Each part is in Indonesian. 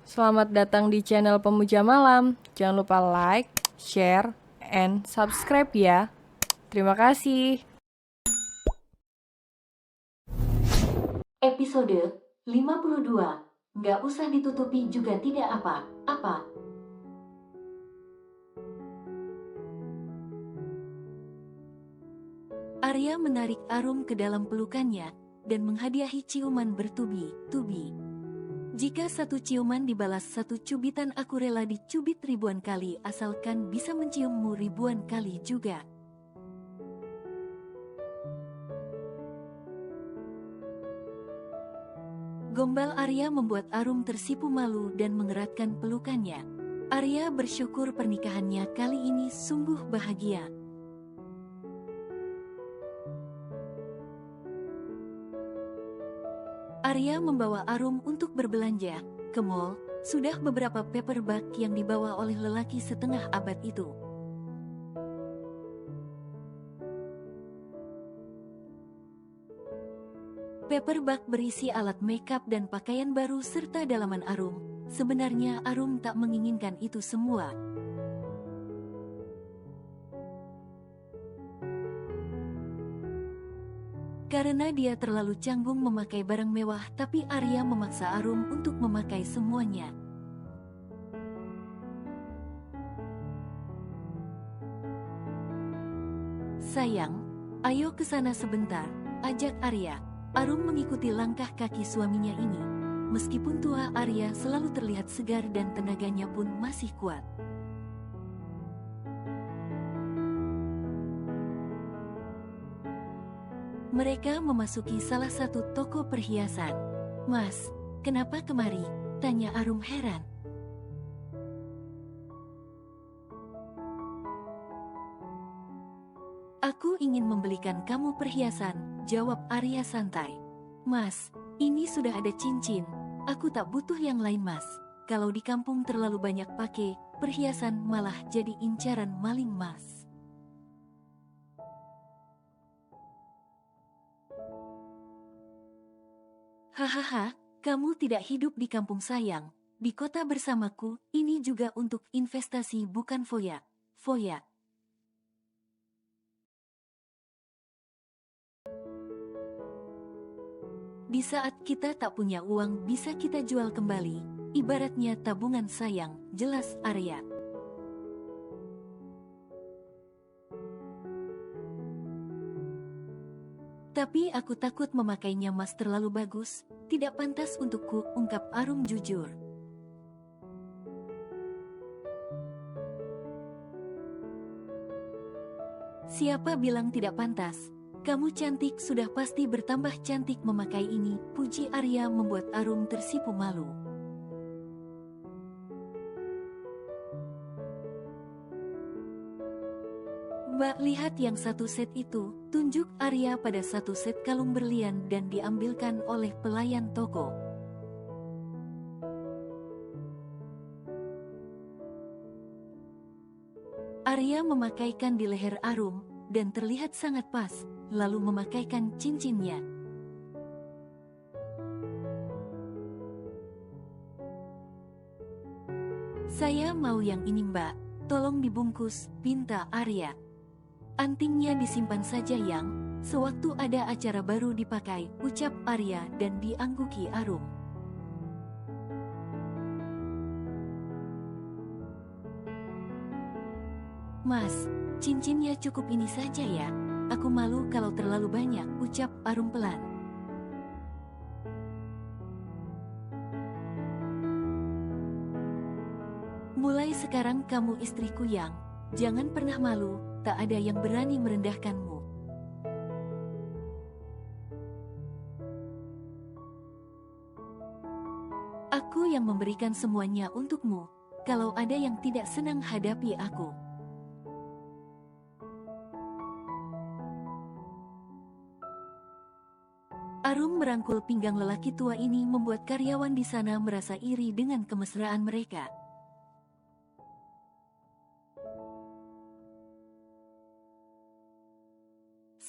Selamat datang di channel Pemuja Malam. Jangan lupa like, share, and subscribe ya. Terima kasih. Episode 52. Nggak usah ditutupi juga tidak apa-apa. Arya menarik Arum ke dalam pelukannya dan menghadiahi ciuman bertubi-tubi. Jika satu ciuman dibalas satu cubitan, aku rela dicubit ribuan kali asalkan bisa menciummu ribuan kali juga. Gombal Arya membuat Arum tersipu malu dan mengeratkan pelukannya. Arya bersyukur pernikahannya kali ini sungguh bahagia. Arya membawa Arum untuk berbelanja ke mall. Sudah beberapa paperback yang dibawa oleh lelaki setengah abad itu. Paperback berisi alat makeup dan pakaian baru serta dalaman Arum. Sebenarnya Arum tak menginginkan itu semua. Karena dia terlalu canggung memakai barang mewah, tapi Arya memaksa Arum untuk memakai semuanya. Sayang, ayo ke sana sebentar, ajak Arya. Arum mengikuti langkah kaki suaminya ini. Meskipun tua, Arya selalu terlihat segar dan tenaganya pun masih kuat. Mereka memasuki salah satu toko perhiasan. "Mas, kenapa kemari?" tanya Arum heran. "Aku ingin membelikan kamu perhiasan," jawab Arya santai. "Mas, ini sudah ada cincin. Aku tak butuh yang lain, Mas. Kalau di kampung terlalu banyak pakai perhiasan malah jadi incaran maling, Mas." "Hahaha, kamu tidak hidup di kampung sayang. Di kota bersamaku, ini juga untuk investasi bukan foya. Foya. Di saat kita tak punya uang bisa kita jual kembali, ibaratnya tabungan sayang," jelas Arya. "Tapi aku takut memakainya, Mas, terlalu bagus, tidak pantas untukku," ungkap Arum jujur. "Siapa bilang tidak pantas? Kamu cantik, sudah pasti bertambah cantik memakai ini," puji Arya membuat Arum tersipu malu. "Mbak, lihat yang satu set itu," tunjuk Arya pada satu set kalung berlian dan diambilkan oleh pelayan toko. Arya memakaikan di leher Arum dan terlihat sangat pas, lalu memakaikan cincinnya. "Saya mau yang ini, Mbak. Tolong dibungkus," pinta Arya. "Antingnya disimpan saja, Yang. Sewaktu ada acara baru dipakai," ucap Arya dan diangguki Arum. "Mas, cincinnya cukup ini saja ya. Aku malu kalau terlalu banyak," ucap Arum pelan. "Mulai sekarang kamu istriku, Yang. Jangan pernah malu, tak ada yang berani merendahkanmu." "Aku yang memberikan semuanya untukmu. Kalau ada yang tidak senang, hadapi aku." Arum merangkul pinggang lelaki tua ini membuat karyawan di sana merasa iri dengan kemesraan mereka.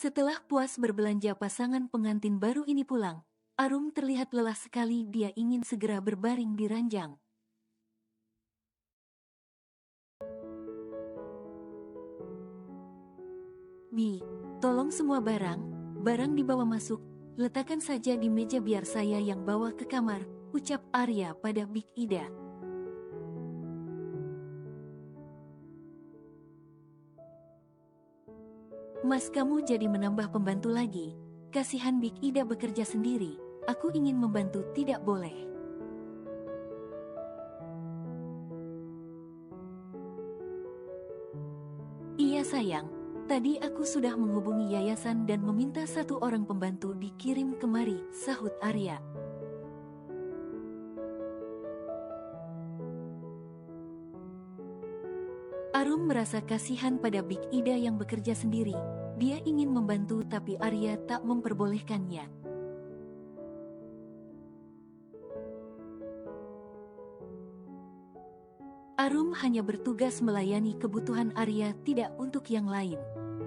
Setelah puas berbelanja, pasangan pengantin baru ini pulang. Arum terlihat lelah sekali, dia ingin segera berbaring di ranjang. Bi, tolong semua barang dibawa masuk, letakkan saja di meja biar saya yang bawa ke kamar, ucap Arya pada Big Ida. Mas, kamu jadi menambah pembantu lagi. Kasihan Big Ida bekerja sendiri. Aku ingin membantu, tidak boleh. Iya sayang, tadi aku sudah menghubungi yayasan dan meminta 1 orang pembantu dikirim kemari, sahut Arya. Arum merasa kasihan pada Big Ida yang bekerja sendiri. Dia ingin membantu tapi Arya tak memperbolehkannya. Arum hanya bertugas melayani kebutuhan Arya, tidak untuk yang lain.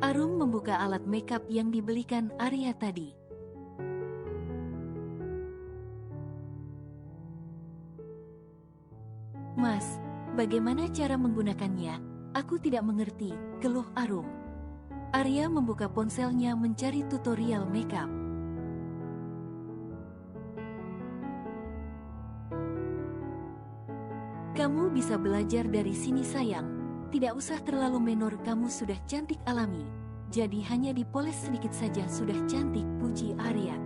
Arum membuka alat makeup yang dibelikan Arya tadi. Mas, bagaimana cara menggunakannya? Aku tidak mengerti, keluh Arum. Arya membuka ponselnya mencari tutorial makeup. Kamu bisa belajar dari sini sayang. Tidak usah terlalu menor, kamu sudah cantik alami. Jadi hanya dipoles sedikit saja sudah cantik, puji Arya.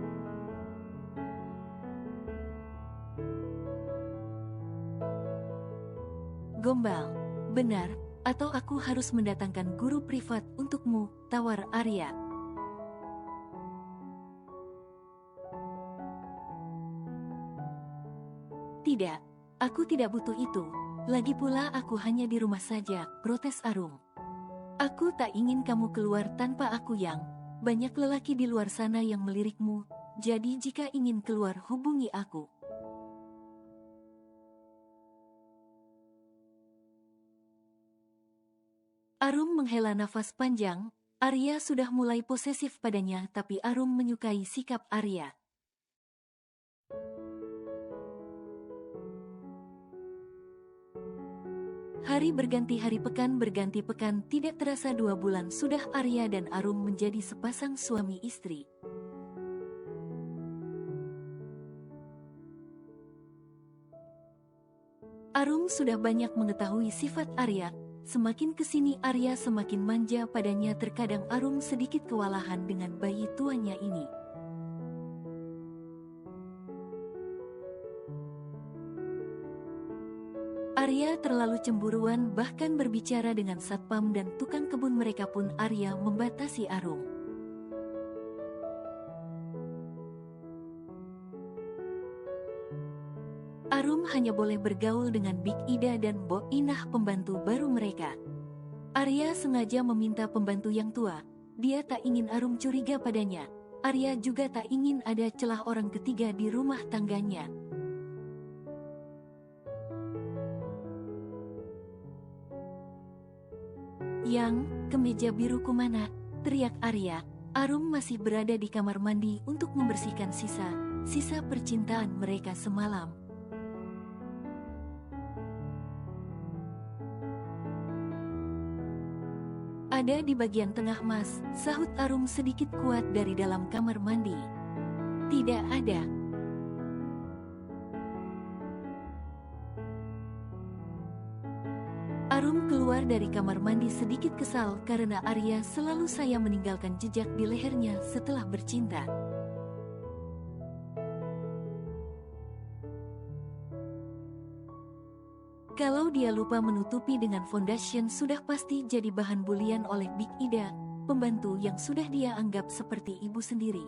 Gombal, benar, atau aku harus mendatangkan guru privat untukmu, tawar Arya. Tidak, aku tidak butuh itu. Lagi pula aku hanya di rumah saja, protes Arum. Aku tak ingin kamu keluar tanpa aku yang. Banyak lelaki di luar sana yang melirikmu, jadi jika ingin keluar hubungi aku. Arum menghela nafas panjang. Arya sudah mulai posesif padanya, tapi Arum menyukai sikap Arya. Hari berganti hari, pekan berganti pekan, tidak terasa 2 bulan sudah Arya dan Arum menjadi sepasang suami istri. Arum sudah banyak mengetahui sifat Arya. Semakin kesini Arya semakin manja padanya, terkadang Arum sedikit kewalahan dengan bayi tuanya ini. Arya terlalu cemburuan, bahkan berbicara dengan satpam dan tukang kebun mereka pun Arya membatasi Arum. Arum hanya boleh bergaul dengan Big Ida dan Bo Inah, pembantu baru mereka. Arya sengaja meminta pembantu yang tua. Dia tak ingin Arum curiga padanya. Arya juga tak ingin ada celah orang ketiga di rumah tangganya. Yang, kemeja biruku mana? Teriak Arya. Arum masih berada di kamar mandi untuk membersihkan sisa percintaan mereka semalam. Ada di bagian tengah Mas, sahut Arum sedikit kuat dari dalam kamar mandi. Tidak ada. Arum keluar dari kamar mandi sedikit kesal karena Arya selalu saya meninggalkan jejak di lehernya setelah bercinta. Kalau dia lupa menutupi dengan foundation, sudah pasti jadi bahan bulian oleh Big Ida, pembantu yang sudah dia anggap seperti ibu sendiri.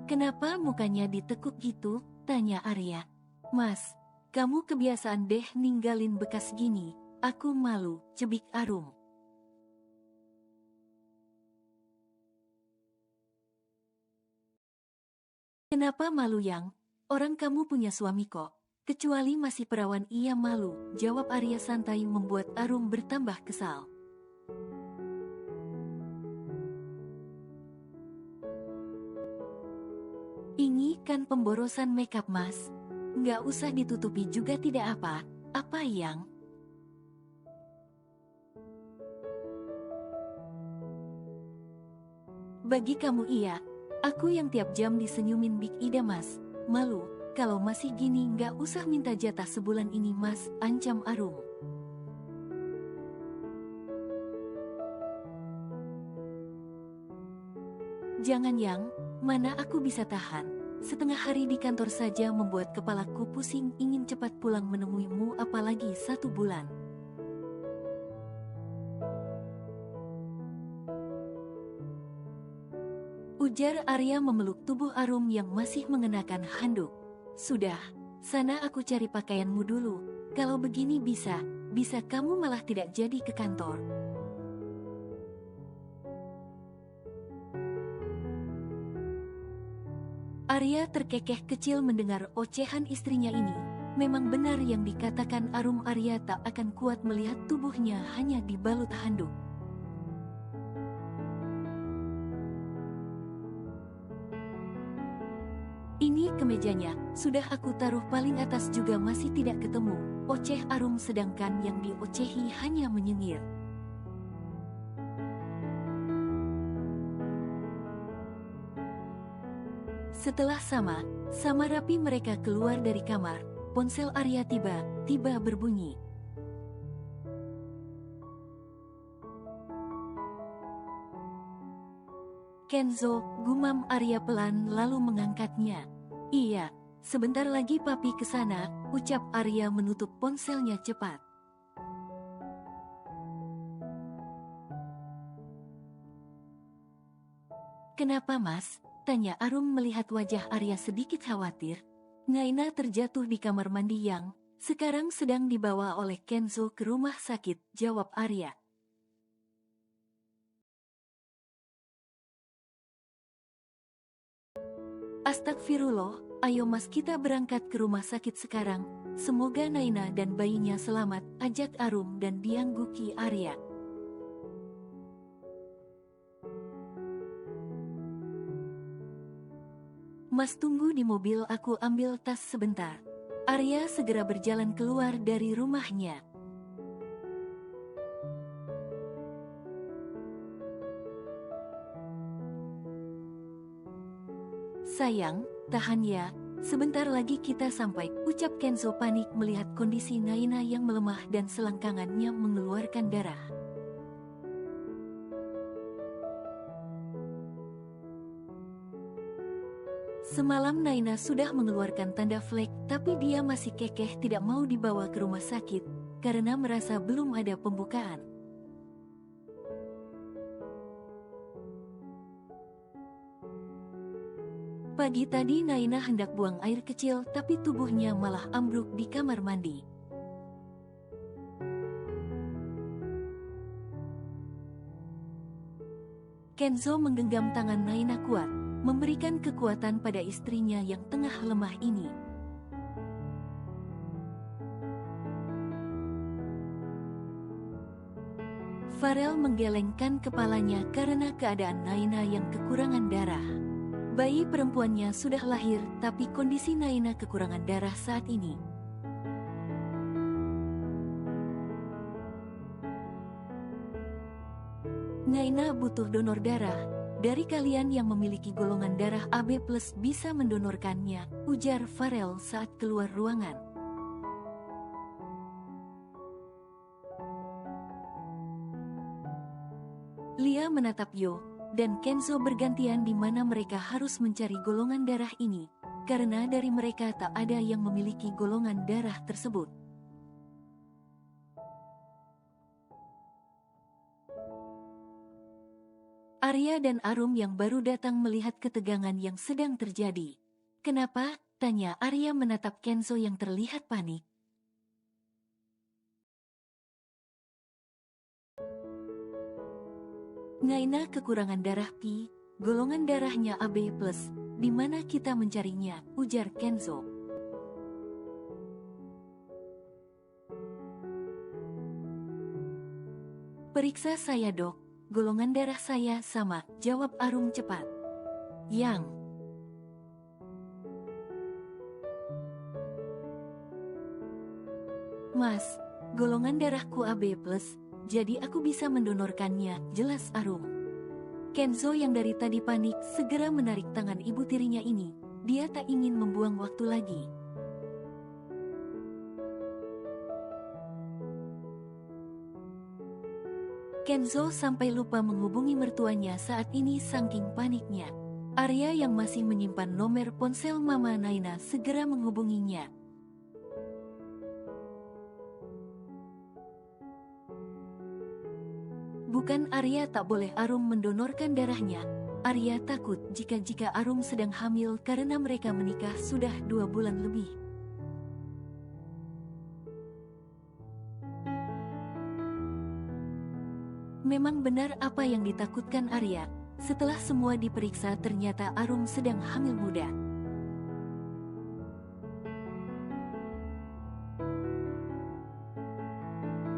Kenapa mukanya ditekuk gitu? Tanya Arya. Mas, kamu kebiasaan deh ninggalin bekas gini. Aku malu, cebik Arum. Kenapa malu yang? Orang kamu punya suami kok. Kecuali masih perawan ia malu, jawab Arya santai, membuat Arum bertambah kesal. Ini kan pemborosan makeup Mas. Nggak usah ditutupi juga tidak apa, apa yang? Bagi kamu iya, aku yang tiap jam disenyumin Big Ida Mas. Malu, kalau masih gini nggak usah minta jatah sebulan ini Mas, ancam Arum. Jangan yang, mana aku bisa tahan. Setengah hari di kantor saja membuat kepalaku pusing, ingin cepat pulang menemuimu apalagi 1 bulan. Ujar Arya memeluk tubuh Arum yang masih mengenakan handuk. Sudah, sana aku cari pakaianmu dulu. Kalau begini bisa kamu malah tidak jadi ke kantor. Arya terkekeh kecil mendengar ocehan istrinya ini. Memang benar yang dikatakan Arum, Arya tak akan kuat melihat tubuhnya hanya dibalut handuk. Ini kemejanya, sudah aku taruh paling atas juga masih tidak ketemu. Oceh Arum sedangkan yang diocehi hanya menyengir. Setelah sama rapi mereka keluar dari kamar, ponsel Arya tiba berbunyi. Kenzo, gumam Arya pelan lalu mengangkatnya. Iya, sebentar lagi papi ke sana, ucap Arya menutup ponselnya cepat. Kenapa Mas? Tanya Arum melihat wajah Arya sedikit khawatir. Naina terjatuh di kamar mandi yang sekarang sedang dibawa oleh Kenzo ke rumah sakit, jawab Arya. Astagfirullah, ayo Mas kita berangkat ke rumah sakit sekarang. Semoga Naina dan bayinya selamat, ajak Arum dan diangguki Arya. Mas tunggu di mobil, aku ambil tas sebentar. Arya segera berjalan keluar dari rumahnya. Sayang, tahan ya, sebentar lagi kita sampai, ucap Kenzo panik melihat kondisi Naina yang melemah dan selangkangannya mengeluarkan darah. Semalam Naina sudah mengeluarkan tanda flek, tapi dia masih kekeh tidak mau dibawa ke rumah sakit, karena merasa belum ada pembukaan. Pagi tadi Naina hendak buang air kecil tapi tubuhnya malah ambruk di kamar mandi. Kenzo menggenggam tangan Naina kuat, memberikan kekuatan pada istrinya yang tengah lemah ini. Farel menggelengkan kepalanya karena keadaan Naina yang kekurangan darah. Bayi perempuannya sudah lahir, tapi kondisi Naina kekurangan darah saat ini. Naina butuh donor darah. Dari kalian yang memiliki golongan darah AB+ bisa mendonorkannya, ujar Farel saat keluar ruangan. Lia menatap Yo dan Kenzo bergantian di mana mereka harus mencari golongan darah ini, karena dari mereka tak ada yang memiliki golongan darah tersebut. Arya dan Arum yang baru datang melihat ketegangan yang sedang terjadi. Kenapa? Tanya Arya menatap Kenzo yang terlihat panik. Naina kekurangan darah Pi, golongan darahnya AB+, di mana kita mencarinya, ujar Kenzo. Periksa saya dok, golongan darah saya sama, jawab Arum cepat. Yang Mas, golongan darahku AB+, jadi aku bisa mendonorkannya, jelas Arum. Kenzo yang dari tadi panik segera menarik tangan ibu tirinya ini. Dia tak ingin membuang waktu lagi. Kenzo sampai lupa menghubungi mertuanya saat ini saking paniknya. Arya yang masih menyimpan nomor ponsel Mama Naina segera menghubunginya. Bukan Arya tak boleh Arum mendonorkan darahnya. Arya takut jika Arum sedang hamil karena mereka menikah sudah 2 bulan lebih. Memang benar apa yang ditakutkan Arya. Setelah semua diperiksa ternyata Arum sedang hamil muda.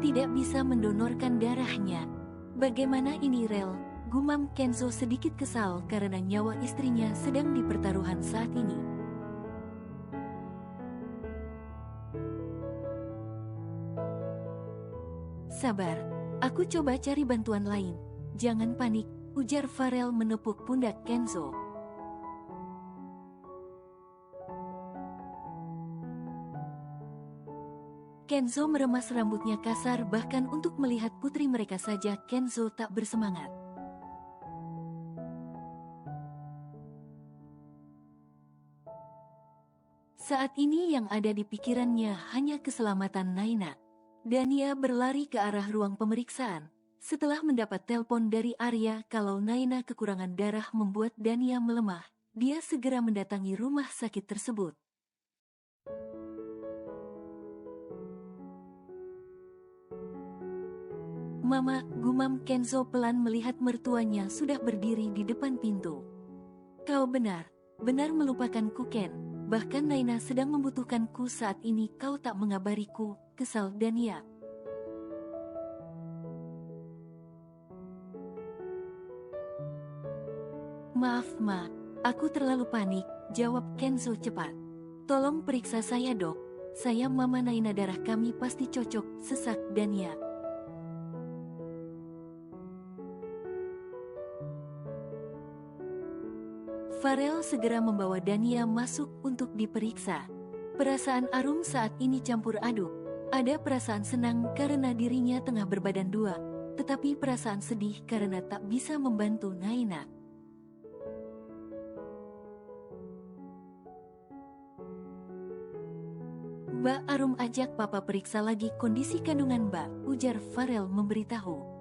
Tidak bisa mendonorkan darahnya. Bagaimana ini Rel? Gumam Kenzo sedikit kesal karena nyawa istrinya sedang dipertaruhkan saat ini. Sabar, aku coba cari bantuan lain. Jangan panik, ujar Farel menepuk pundak Kenzo. Kenzo meremas rambutnya kasar bahkan untuk melihat putri mereka saja Kenzo tak bersemangat. Saat ini yang ada di pikirannya hanya keselamatan Naina. Dania berlari ke arah ruang pemeriksaan. Setelah mendapat telepon dari Arya kalau Naina kekurangan darah membuat Dania melemah, dia segera mendatangi rumah sakit tersebut. Mama, gumam Kenzo pelan melihat mertuanya sudah berdiri di depan pintu. Kau benar melupakanku Ken. Bahkan Naina sedang membutuhkanku saat ini kau tak mengabariku, kesal Dania. Maaf Ma, aku terlalu panik, jawab Kenzo cepat. Tolong periksa saya dok, saya Mama Naina darah kami pasti cocok, sesak Dania. Farel segera membawa Dania masuk untuk diperiksa. Perasaan Arum saat ini campur aduk. Ada perasaan senang karena dirinya tengah berbadan dua, tetapi perasaan sedih karena tak bisa membantu Naina. Mbak Arum ajak papa periksa lagi kondisi kandungan Mbak, ujar Farel memberitahu.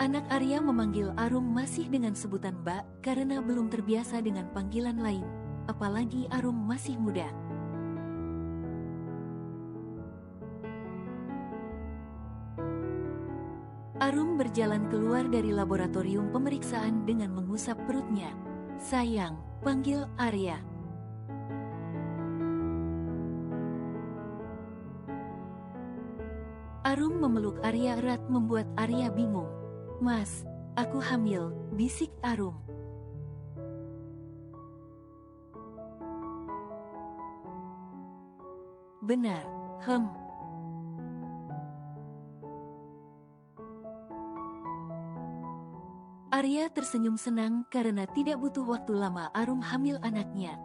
Anak Arya memanggil Arum masih dengan sebutan Mbak karena belum terbiasa dengan panggilan lain, apalagi Arum masih muda. Arum berjalan keluar dari laboratorium pemeriksaan dengan mengusap perutnya. Sayang, panggil Arya. Arum memeluk Arya erat membuat Arya bingung. Mas, aku hamil, bisik Arum. Benar, Arya tersenyum senang karena tidak butuh waktu lama Arum hamil anaknya.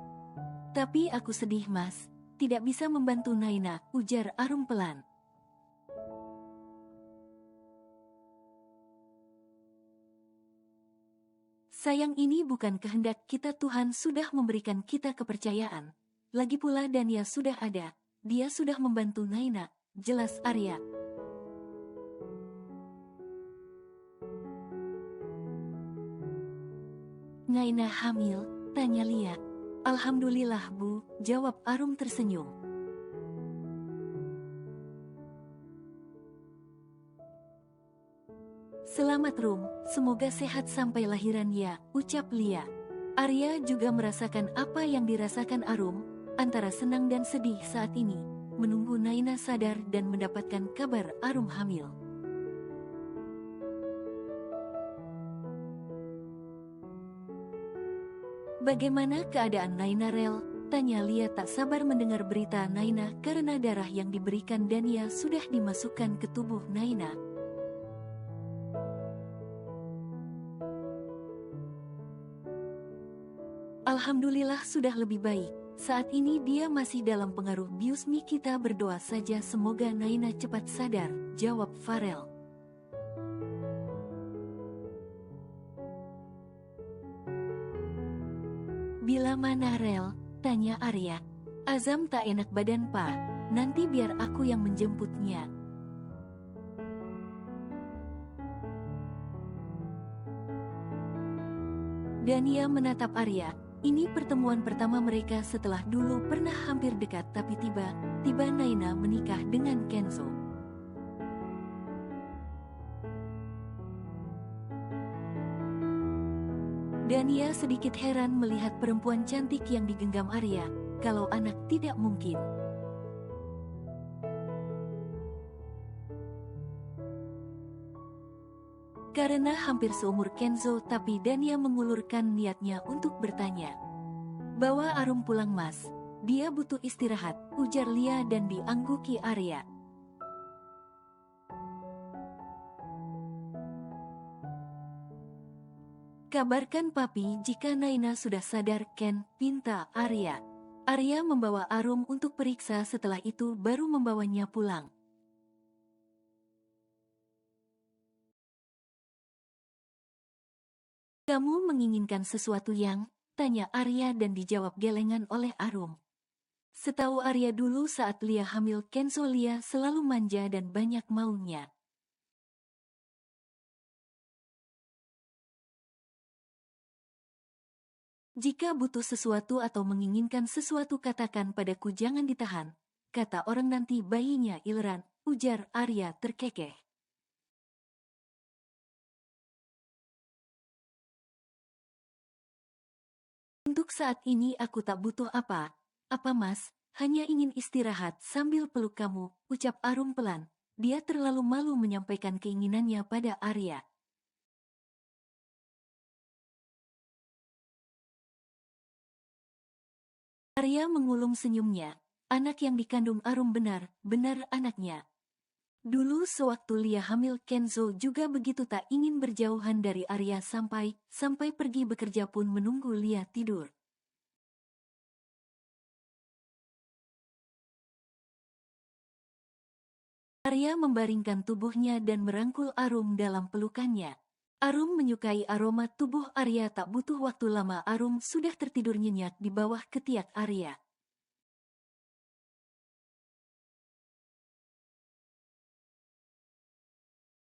Tapi aku sedih mas, tidak bisa membantu Naina, ujar Arum pelan. Sayang ini bukan kehendak kita Tuhan sudah memberikan kita kepercayaan. Lagi pula Dania sudah ada, dia sudah membantu Naina, jelas Arya. Naina hamil, tanya Lia. Alhamdulillah Bu, jawab Arum tersenyum. Selamat Rum, semoga sehat sampai lahiran ya, ucap Lia. Arya juga merasakan apa yang dirasakan Arum, antara senang dan sedih saat ini, menunggu Naina sadar dan mendapatkan kabar Arum hamil. Bagaimana keadaan Naina, Rel? Tanya Lia tak sabar mendengar berita Naina karena darah yang diberikan Dania sudah dimasukkan ke tubuh Naina. Alhamdulillah sudah lebih baik. Saat ini dia masih dalam pengaruh biusmi, kita berdoa saja semoga Naina cepat sadar, jawab Farel. Bila mana, Rel? Tanya Arya. Azam tak enak badan, Pak. Nanti biar aku yang menjemputnya. Dania menatap Arya. Ini pertemuan pertama mereka setelah dulu pernah hampir dekat, tapi tiba-tiba Naina menikah dengan Kenzo. Dania sedikit heran melihat perempuan cantik yang digenggam Arya. Kalau anak tidak mungkin. Karena hampir seumur Kenzo, tapi Dania mengulurkan niatnya untuk bertanya. Bawa Arum pulang, Mas. Dia butuh istirahat, ujar Lia dan diangguki Arya. Kabarkan papi jika Naina sudah sadar, Ken, pinta Arya. Arya membawa Arum untuk periksa, setelah itu baru membawanya pulang. Kamu menginginkan sesuatu yang? Tanya Arya dan dijawab gelengan oleh Arum. Setahu Arya dulu saat Lia hamil Kenzo, Lia selalu manja dan banyak maunya. Jika butuh sesuatu atau menginginkan sesuatu katakan padaku, jangan ditahan. Kata orang nanti bayinya ileran, ujar Arya terkekeh. Untuk saat ini aku tak butuh apa Mas, hanya ingin istirahat sambil peluk kamu, ucap Arum pelan. Dia terlalu malu menyampaikan keinginannya pada Arya. Arya mengulum senyumnya. Anak yang dikandung Arum benar anaknya. Dulu sewaktu Lia hamil Kenzo juga begitu, tak ingin berjauhan dari Arya sampai pergi bekerja pun menunggu Lia tidur. Arya membaringkan tubuhnya dan merangkul Arum dalam pelukannya. Arum menyukai aroma tubuh Arya, tak butuh waktu lama Arum sudah tertidur nyenyak di bawah ketiak Arya.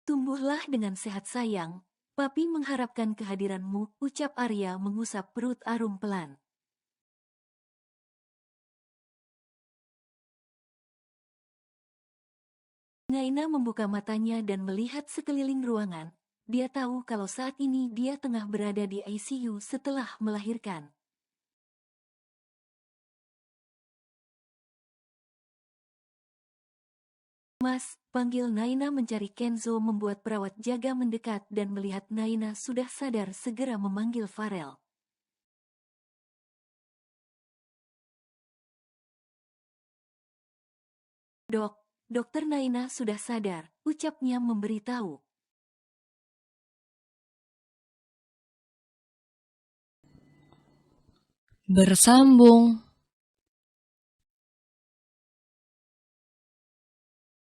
Tumbuhlah dengan sehat sayang, papi mengharapkan kehadiranmu, ucap Arya mengusap perut Arum pelan. Naina membuka matanya dan melihat sekeliling ruangan. Dia tahu kalau saat ini dia tengah berada di ICU setelah melahirkan. Mas, panggil Naina. Mencari Kenzo membuat perawat jaga mendekat dan melihat Naina sudah sadar segera memanggil Farel. Dokter Naina sudah sadar, ucapnya memberitahu. Bersambung.